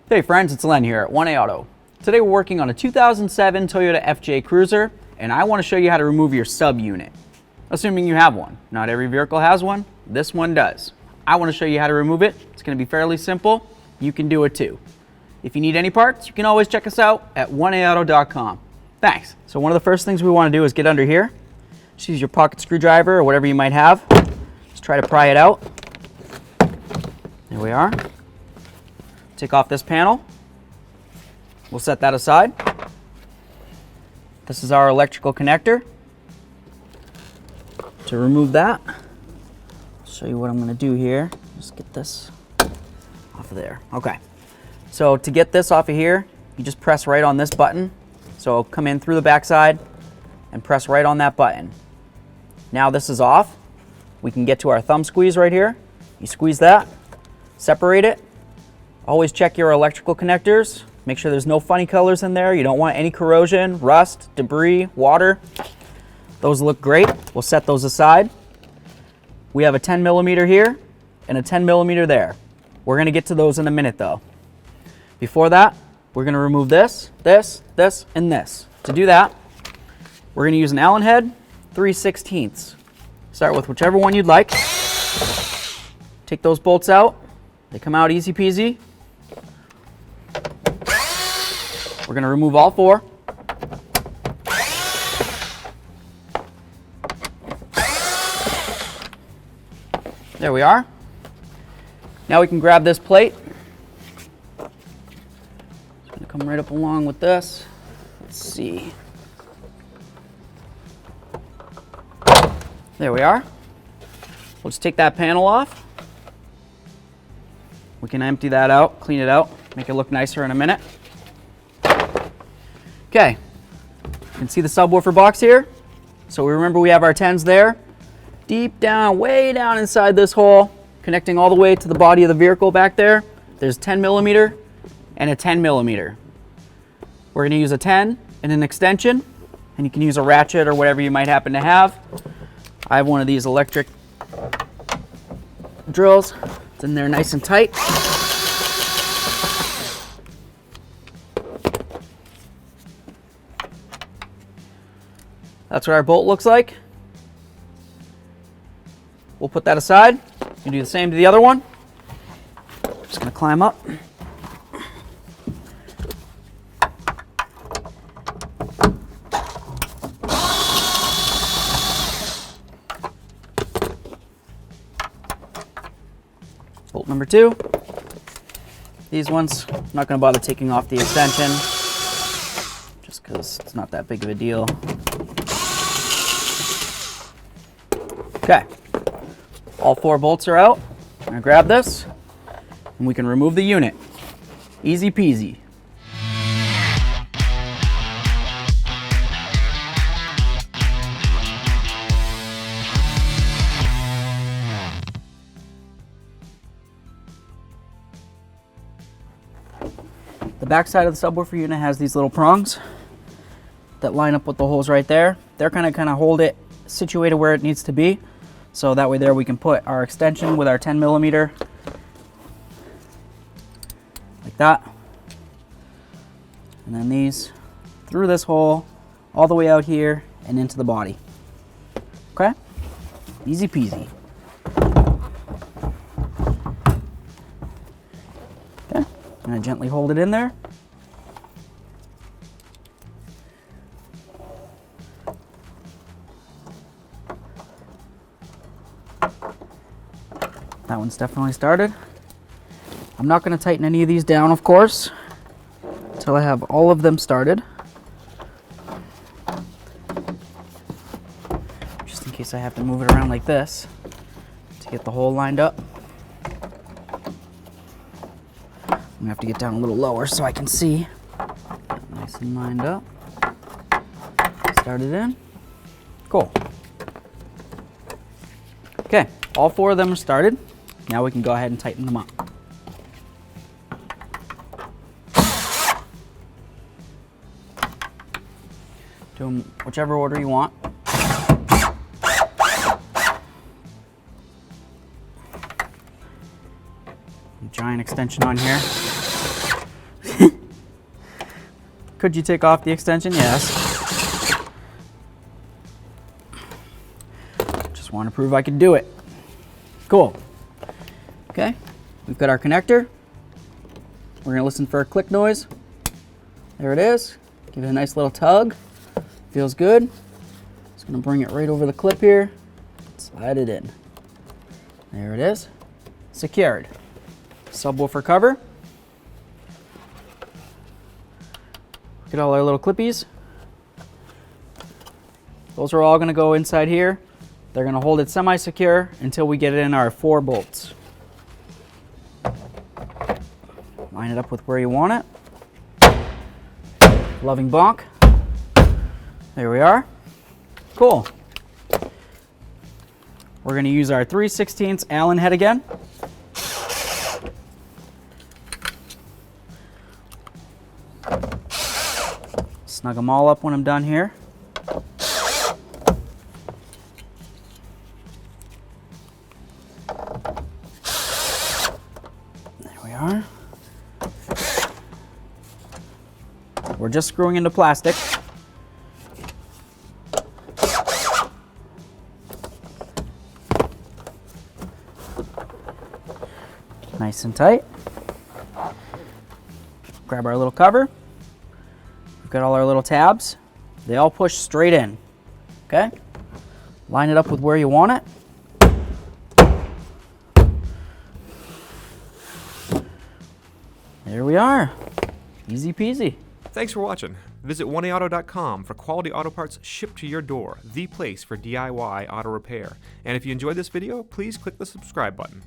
Hey friends, it's Len here at 1A Auto. Today we're working on a 2007 Toyota FJ Cruiser, and I want to show you how to remove your sub unit. Assuming you have one. Not every vehicle has one. This one does. I want to show you how to remove it. It's going to be fairly simple. You can do it too. If you need any parts, you can always check us out at 1aauto.com. Thanks. So one of the first things we want to do is get under here. Just use your pocket screwdriver or whatever you might have. Just try to pry it out. There we are. Take off this panel. We'll set that aside. This is our electrical connector. To remove that, I'll show you what I'm going to do here. Just get this off of there. Okay. So to get this off of here, you just press right on this button. So come in through the backside and press right on that button. Now this is off. We can get to our thumb squeeze right here. You squeeze that, separate it. Always check your electrical connectors. Make sure there's no funny colors in there. You don't want any corrosion, rust, debris, water. Those look great. We'll set those aside. We have a 10 millimeter here and a 10 millimeter there. We're going to get to those in a minute though. Before that, we're going to remove this, this, this, and this. To do that, we're going to use an Allen head, 3/16. Start with whichever one you'd like. Take those bolts out. They come out easy peasy. We're going to remove all four. There we are. Now we can grab this plate. It's going to come right up along with this. Let's see. There we are. We'll just take that panel off. We can empty that out, clean it out, make it look nicer in a minute. Okay, you can see the subwoofer box here. So we remember we have our 10s there. Deep down, way down inside this hole, connecting all the way to the body of the vehicle back there, there's 10 millimeter and a 10 millimeter. We're going to use a 10 and an extension, and you can use a ratchet or whatever you might happen to have. I have one of these electric drills. It's in there nice and tight. That's what our bolt looks like. We'll put that aside. You can do the same to the other one. Just gonna climb up. Bolt number 2. These ones, I'm not gonna bother taking off the extension, just because it's not that big of a deal. Okay, all 4 bolts are out. I'm gonna grab this and we can remove the unit. Easy peasy. The back side of the subwoofer unit has these little prongs that line up with the holes right there. They're kind of hold it situated where it needs to be. So that way there we can put our extension with our 10 millimeter like that. And then these through this hole all the way out here and into the body. Okay? Easy peasy. Okay, I'm gonna gently hold it in there. That one's definitely started. I'm not going to tighten any of these down, of course, until I have all of them started. Just in case I have to move it around like this to get the hole lined up. I'm going to have to get down a little lower so I can see. Nice and lined up. Start it in. Cool. Okay, all 4 of them are started. Now we can go ahead and tighten them up. Do them whichever order you want. Giant extension on here. Could you take off the extension? Yes. Just want to prove I can do it. Cool. Okay, we've got our connector. We're gonna listen for a click noise. There it is. Give it a nice little tug. Feels good. Just gonna bring it right over the clip here. Slide it in. There it is. Secured. Subwoofer cover. Look at all our little clippies. Those are all gonna go inside here. They're gonna hold it semi-secure until we get it in our 4 bolts. Line it up with where you want it. Loving bonk. There we are. Cool. We're going to use our 3/16 Allen head again. Snug them all up when I'm done here. There we are. We're just screwing into plastic. Nice and tight. Grab our little cover. We've got all our little tabs. They all push straight in. Okay? Line it up with where you want it. There we are. Easy peasy. Thanks for watching. Visit 1AAuto.com for quality auto parts shipped to your door, the place for DIY auto repair. And if you enjoyed this video, please click the subscribe button.